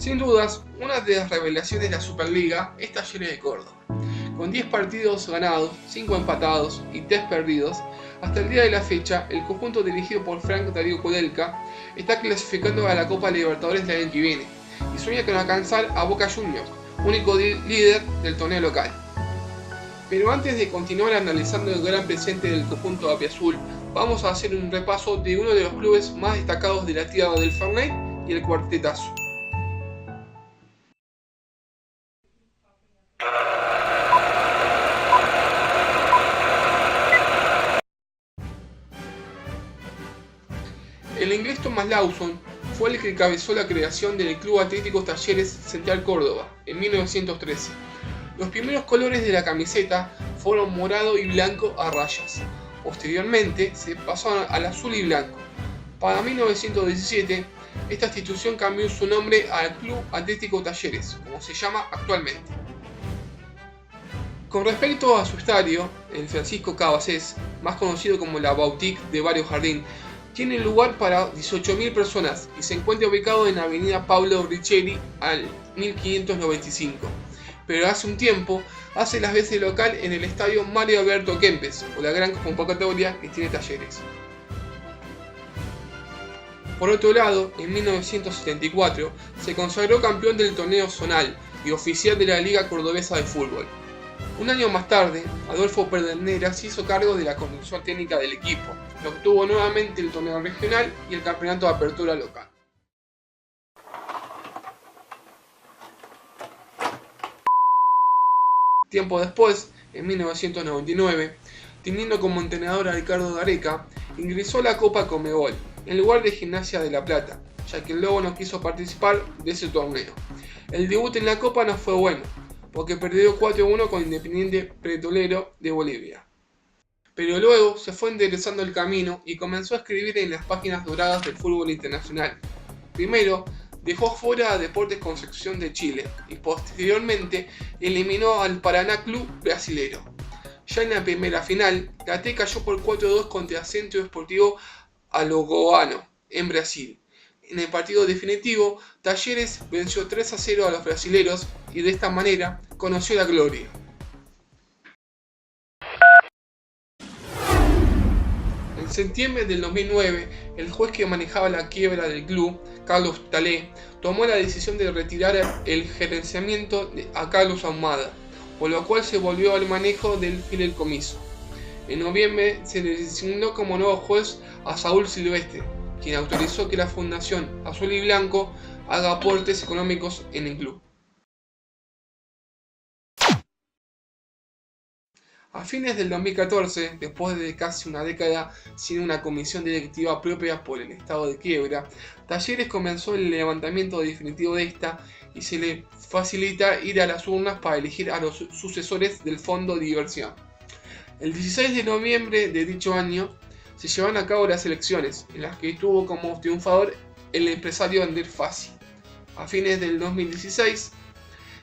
Sin dudas, una de las revelaciones de la Superliga es Talleres de Córdoba. Con 10 partidos ganados, 5 empatados y 3 perdidos, hasta el día de la fecha, el conjunto dirigido por Franco Darío Kudelka está clasificando a la Copa Libertadores del año que viene y sueña con alcanzar a Boca Juniors, único líder del torneo local. Pero antes de continuar analizando el gran presente del conjunto apiazul, vamos a hacer un repaso de uno de los clubes más destacados de la tierra del Fernet y el Cuartetazo. El inglés Thomas Lawson fue el que encabezó la creación del Club Atlético Talleres Central Córdoba en 1913. Los primeros colores de la camiseta fueron morado y blanco a rayas. Posteriormente se pasó al azul y blanco. Para 1917, esta institución cambió su nombre al Club Atlético Talleres, como se llama actualmente. Con respecto a su estadio, el Francisco Cabacés, más conocido como la Boutique de Barrio Jardín, tiene lugar para 18.000 personas y se encuentra ubicado en Avenida Pablo Riccieri al 1595. Pero hace un tiempo hace las veces local en el estadio Mario Alberto Kempes, o la gran convocatoria que tiene Talleres. Por otro lado, en 1974 se consagró campeón del torneo zonal y oficial de la Liga Cordobesa de Fútbol. Un año más tarde, Adolfo Pedernera se hizo cargo de la conducción técnica del equipo, que obtuvo nuevamente el torneo regional y el campeonato de apertura local. Tiempo después, en 1999, teniendo como entrenador a Ricardo Gareca, ingresó a la Copa Conmebol, en lugar de Gimnasia de La Plata, ya que el Lobo no quiso participar de ese torneo. El debut en la Copa no fue bueno, porque perdió 4-1 con Independiente Petrolero de Bolivia. Pero luego se fue enderezando el camino y comenzó a escribir en las páginas doradas del fútbol internacional. Primero, dejó fuera a Deportes Concepción de Chile y posteriormente eliminó al Paraná Club brasilero. Ya en la primera final, la T cayó por 4-2 contra Centro Esportivo Alagoano en Brasil. En el partido definitivo, Talleres venció 3-0 a los brasileros y de esta manera conoció la gloria. En septiembre del 2009, el juez que manejaba la quiebra del club, Carlos Talé, tomó la decisión de retirar el gerenciamiento a Carlos Ahumada, por lo cual se volvió al manejo del fideicomiso. En noviembre se le designó como nuevo juez a Saúl Silvestre, quien autorizó que la Fundación Azul y Blanco haga aportes económicos en el club. A fines del 2014, después de casi una década sin una comisión directiva propia por el estado de quiebra, Talleres comenzó el levantamiento definitivo de esta y se le facilita ir a las urnas para elegir a los sucesores del Fondo de Diversión. El 16 de noviembre de dicho año se llevan a cabo las elecciones, en las que estuvo como triunfador el empresario Ander Fassi. A fines del 2016,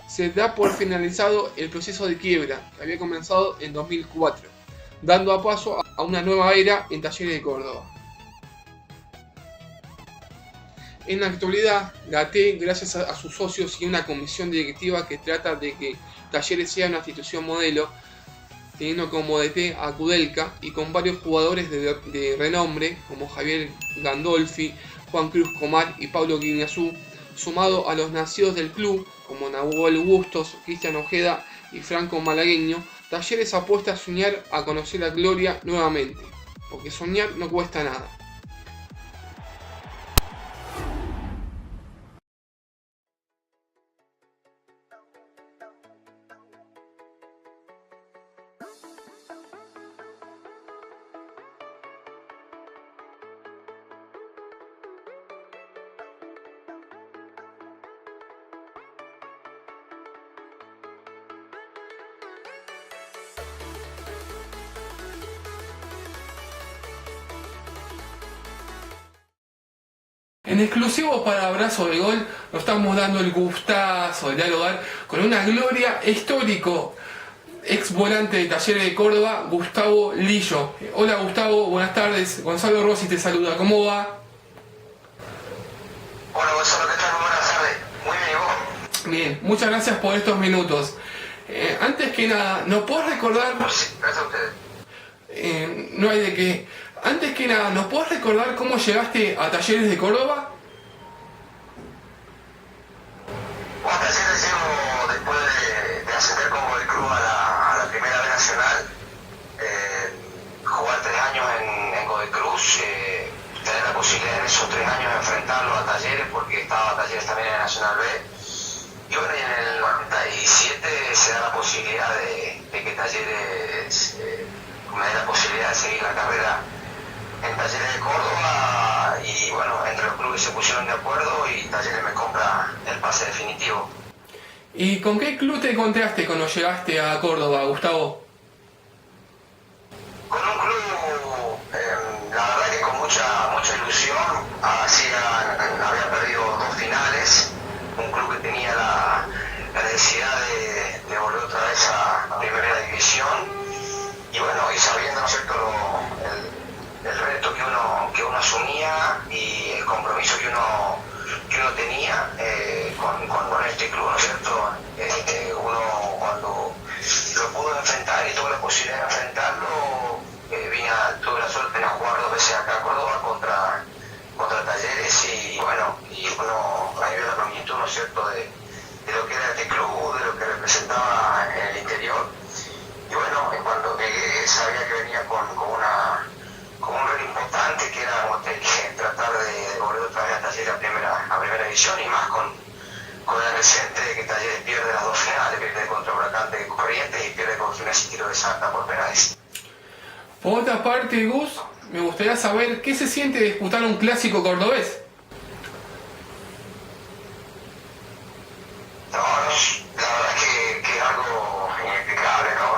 se da por finalizado el proceso de quiebra que había comenzado en 2004, dando a paso a una nueva era en Talleres de Córdoba. En la actualidad, la T, gracias a sus socios y una comisión directiva que trata de que Talleres sea una institución modelo, teniendo como DT a Kudelka y con varios jugadores de renombre como Javier Gandolfi, Juan Cruz Comar y Pablo Guiñazú, sumado a los nacidos del club como Nahuel Bustos, Cristian Ojeda y Franco Malagueño, Talleres apuesta a soñar a conocer la gloria nuevamente, porque soñar no cuesta nada. En exclusivo para Abrazo de Gol nos estamos dando el gustazo de dialogar con una gloria histórico, ex volante de Talleres de Córdoba, Gustavo Lillo. Hola Gustavo, buenas tardes. Gonzalo Rossi te saluda, ¿cómo va? Hola Gonzalo, ¿qué tal? Buenas tardes. Muy bien, Bien, muchas gracias por estos minutos. Antes que nada, ¿nos podés recordar? Gracias a ustedes. No hay de qué. Antes que nada, ¿nos podés recordar cómo llegaste a Talleres de Córdoba? Bueno, Talleres llego después de ascender con Godoy Cruz a la Primera B Nacional. Jugar 3 años en Godoy Cruz, tener la posibilidad en esos 3 años de enfrentarlo a Talleres, porque estaba Talleres también en Nacional B. Y bueno, y en el 97 se da la posibilidad de que Talleres me dé la posibilidad de seguir la carrera en Talleres de Córdoba, y bueno, entre los clubes se pusieron de acuerdo y Talleres me compra el pase definitivo. ¿Y con qué club te encontraste cuando llegaste a Córdoba, Gustavo? Con un club, la verdad que con mucha ilusión. Había perdido 2 finales, un club que tenía la necesidad de volver otra vez a Primera División, y bueno, y sabiendo, ¿no es cierto?, el reto que uno asumía y el compromiso que uno tenía con este club, ¿no es cierto? Uno, cuando lo pudo enfrentar y tuvo la posibilidad de enfrentarlo, tuve la suerte de jugar 2 veces acá a Córdoba contra Talleres, y bueno, y uno ahí vio la magnitud, ¿no es cierto?, de lo que era este club, de lo que representaba en el interior. Y bueno, cuando llegué sabía que venía con un reto importante, que era, como te dije, tratar de volver otra vez a Talleres a primera división, y más con el antecedente de que Talleres pierde las 2 finales, pierde contra Huracán de Corrientes y pierde con Gimnasia y Tiro de Salta por penales. Por otra parte, Gus, me gustaría saber qué se siente disputar un clásico cordobés. No, la verdad que es algo inexplicable, ¿no?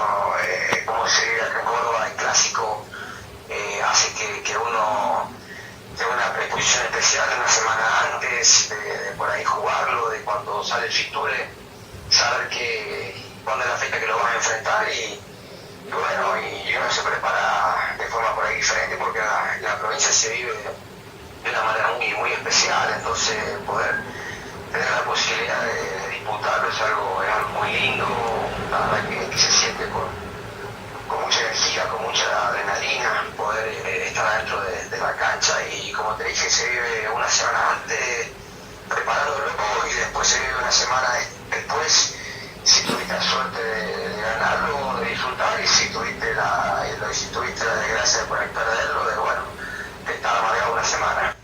Cómo se vive acá en Córdoba el clásico, hace que uno tenga una predisposición especial una semana antes de por ahí jugarlo, de cuando sale el fixture, saber cuándo es la fecha que lo vas a enfrentar, y bueno, y uno se prepara de forma por ahí diferente, porque la provincia se vive de una manera muy especial. Entonces poder tener la posibilidad de disputarlo es algo muy lindo. La verdad que se siente con mucha energía, con mucha adrenalina, poder estar dentro de la cancha, y como te dije, se vive una semana antes preparándolo, y después se vive una semana después, si tuviste la suerte de ganarlo, de disfrutar, y si tuviste la desgracia de poder perderlo, de estar amargado una semana.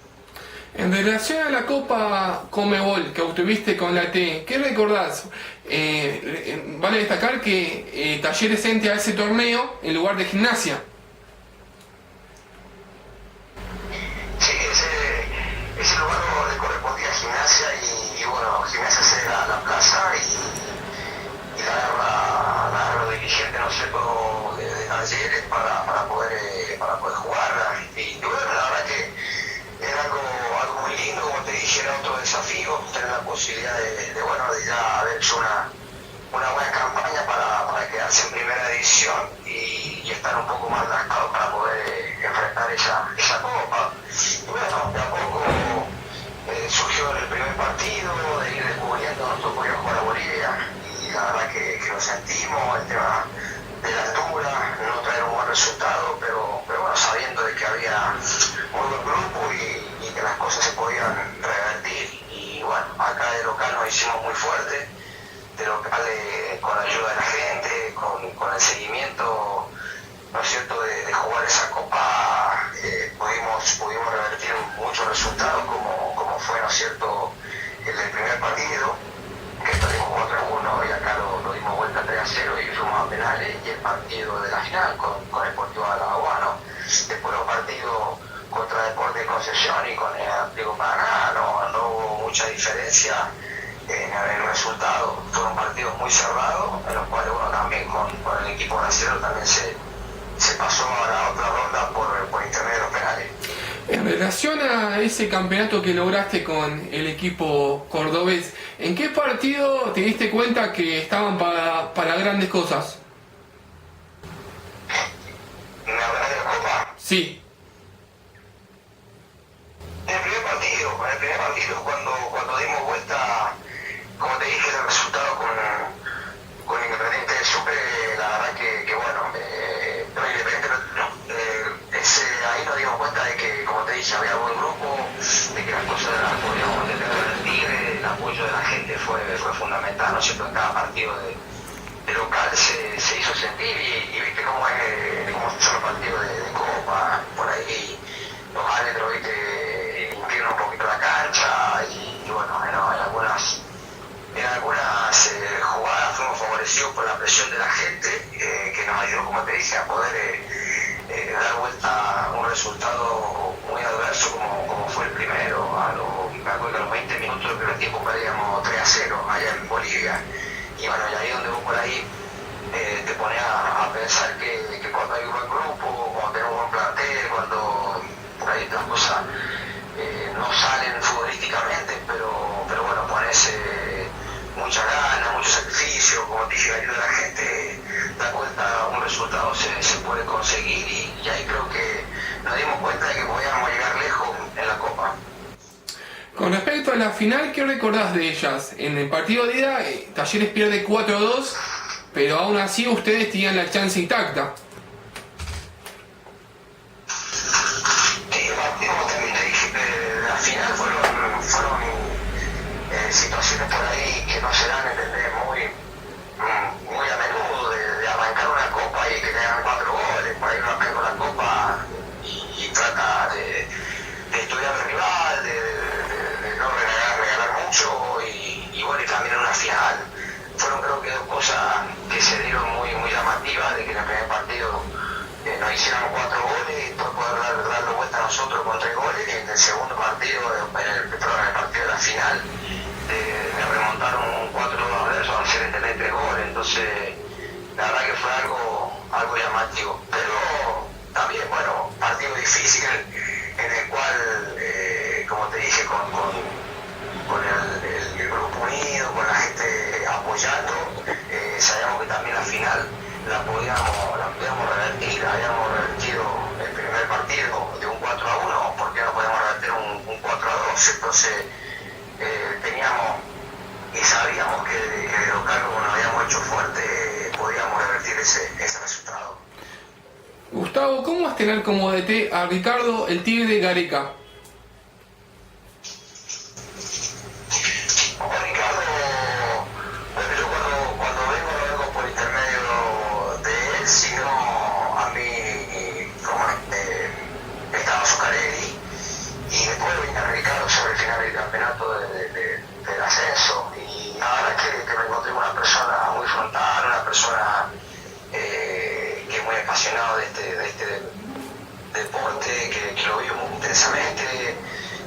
En relación a la Copa Comebol que obtuviste con la T, ¿qué recordás? Vale destacar que Talleres entra a ese torneo en lugar de Gimnasia. Sí, ese lugar le correspondía a Gimnasia, y bueno, Gimnasia cede la plaza, y la agarra los dirigentes, ¿no es cierto?, de Talleres para poder jugarla. Y bueno, la verdad que era algo muy lindo, como te dije, era otro desafío, tener la posibilidad de ya haber hecho una buena campaña para quedarse en Primera División, y estar un poco más lanzado para poder enfrentar esa Copa. Y bueno, de a poco surgió el primer partido, de ir descubriendo, nosotros podíamos jugar a Bolivia, y la verdad que lo sentimos, el tema de la altura, no traer un buen resultado, pero bueno, sabiendo de que había muy buen grupo, y que las cosas se podían revertir. Y bueno, acá de local nos hicimos muy fuerte, de local con la ayuda de la gente, con el seguimiento, ¿no es cierto?, de jugar esa copa, pudimos revertir muchos resultados, como fue, ¿no es cierto?, el del primer partido, que perdimos 4-1, y acá lo dimos vuelta 3-0 y fuimos a penales, y el partido de la final con Sportivo Alagoano. Después los partidos contra Deportes de Concepción y con el Atlético Paraná no hubo mucha diferencia en el resultado. Fueron partidos muy cerrados, en los cuales uno también con el equipo brasileño también se pasó a la otra ronda por intermedio de los penales. En relación a ese campeonato que lograste con el equipo cordobés, ¿en qué partido te diste cuenta que estaban para grandes cosas? ¿Me hablas de la Copa? Sí. En el primer partido, cuando dimos vuelta, como te dije, el fue fundamental, ¿no es cierto? En cada partido de local se hizo sentir y viste cómo son los partidos de Copa, por ahí los árbitros, viste, inclinan un poquito la cancha y bueno, en algunas jugadas fuimos favorecidos por la presión de la gente, que nos ayudó, como te dije, a poder dar vuelta a un resultado muy adverso como fue el primero. Me acuerdo que a los 20 minutos del primer tiempo perdíamos 3-0 allá en Bolivia. Y bueno, y ahí donde vos por ahí te pones a pensar que cuando hay un buen grupo, cuando tenemos un buen plantel, cuando por ahí las cosas no salen futbolísticamente, pero bueno, pones mucha gana, mucho sacrificio, como te dije, ayuda a la gente, da cuenta un resultado se puede conseguir y ahí creo que nos dimos cuenta de que podíamos llegar lejos en la Copa. Con respecto a la final, ¿qué recordás de ellas? En el partido de ida, Talleres pierde 4-2, pero aún así ustedes tenían la chance intacta. La final fueron situaciones por ahí que no se dan a entender muy a menudo, de arrancar una copa y que te dan 4 goles. Por ahí uno arranca la copa y trata de estudiar al rival, de no regalar mucho y bueno, y también en una final. Fueron creo que 2 cosas que se dieron muy llamativas, de que en el primer partido nos hiciéramos 4 goles y después poder darle vuelta a nosotros con 3 goles, y en el segundo partido, en el partido de la final, me remontaron un 4-2 adverso al hacer entender 3 goles. Entonces la verdad que fue algo llamativo, pero también bueno, partido difícil en el cual, como te dije, con el grupo unido, con la gente apoyando, sabíamos que también la final la podíamos revertir. Habíamos revertido el primer partido de un 4-1, porque no podíamos revertir un 4-2. Entonces teníamos y sabíamos que de local, como nos habíamos hecho fuerte, podíamos revertir ese resultado. Gustavo, ¿cómo vas a tener como DT a Ricardo el Tigre Gareca?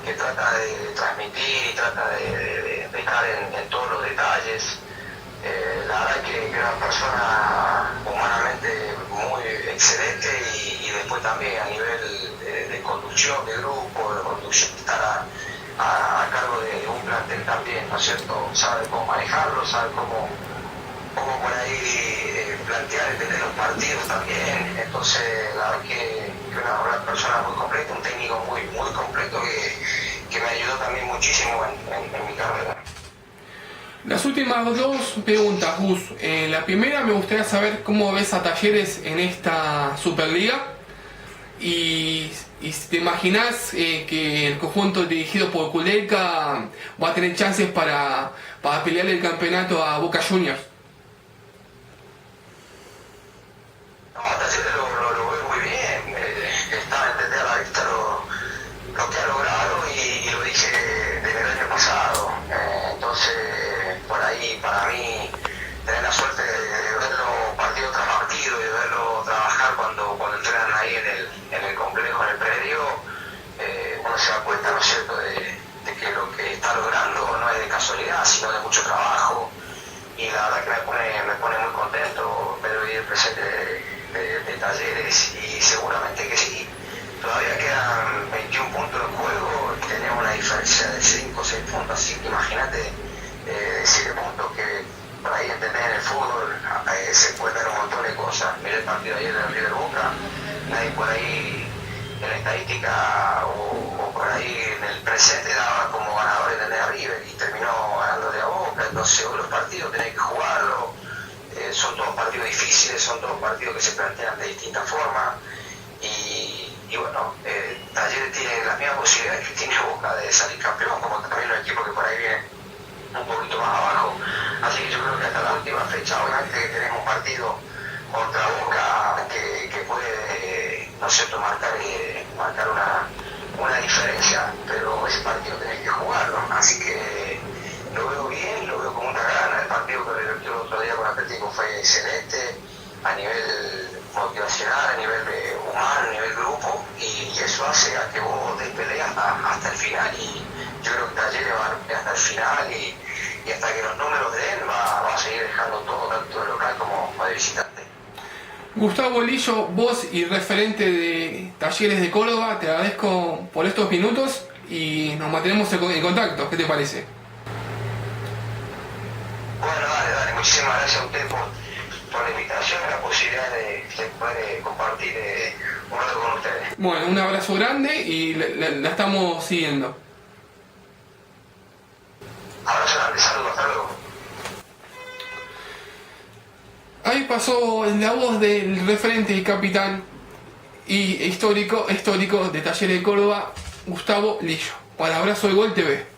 Que trata de transmitir y trata de estar en todos los detalles. La verdad que es una persona humanamente muy excelente y después también a nivel de conducción de grupo, de conducción, estar a cargo de un plantel también, ¿no es cierto? Sabe cómo manejarlo, sabe cómo por ahí plantear, entender los partidos también. Entonces la verdad que una persona muy completa, un técnico muy completo que me ayudó también muchísimo en mi carrera. Las últimas 2 preguntas, Gus. La primera, me gustaría saber cómo ves a Talleres en esta Superliga y si te imaginas que el conjunto dirigido por Kudelka va a tener chances para pelear el campeonato a Boca Juniors. Talleres lo veo muy bien, está a entender a la vista lo que ha logrado y lo dije desde el año pasado. Entonces, por ahí, para mí, tener la suerte de verlo partido tras partido y de verlo trabajar cuando entrenan ahí en el complejo, en el predio, uno se da cuenta, ¿no es cierto?, de que lo que está logrando no es de casualidad, sino de mucho trabajo. Y la verdad que me pone muy contento ver hoy el presente de Talleres, y seguramente que sí. Todavía quedan 21 puntos en juego y tenemos una diferencia de 5 o 6 puntos, así que imagínate, 7 puntos que por ahí entender en el fútbol se puede dar un montón de cosas. Mira el partido ayer de River Boca, nadie por ahí en la estadística o por ahí en el presente daba como ganador de River y terminó ganándole a Boca. Entonces hoy los partidos tenés que jugarlos, son todos partidos difíciles, son todos partidos que se plantean de distintas formas y bueno, Talleres tiene las mismas posibilidades que tiene Boca de salir campeón, como también los equipos que por ahí vienen un poquito más abajo partido contra Boca que puede, no sé, marcar una diferencia, pero ese partido tenés que jugarlo, así que lo veo bien, lo veo con mucha gana. El partido que revirtió el otro día con Atlético fue excelente a nivel motivacional, a nivel humano, a nivel grupo, y eso hace a que vos te peleas hasta el final, y yo creo que Talleres va a pelear hasta el final, y hasta que los números den va a seguir dejando todo, tanto de local como de visitante. Gustavo Lillo, vos y referente de Talleres de Córdoba, te agradezco por estos minutos y nos mantenemos en contacto. ¿Qué te parece? Bueno, dale, muchísimas gracias a usted por la invitación y la posibilidad de poder compartir un rato con ustedes. Bueno, un abrazo grande y la estamos siguiendo. Abrazo grande, saludos, hasta luego. Ahí pasó la voz del referente y capitán y histórico de Talleres de Córdoba, Gustavo Lillo, para Abrazo de Gol TV.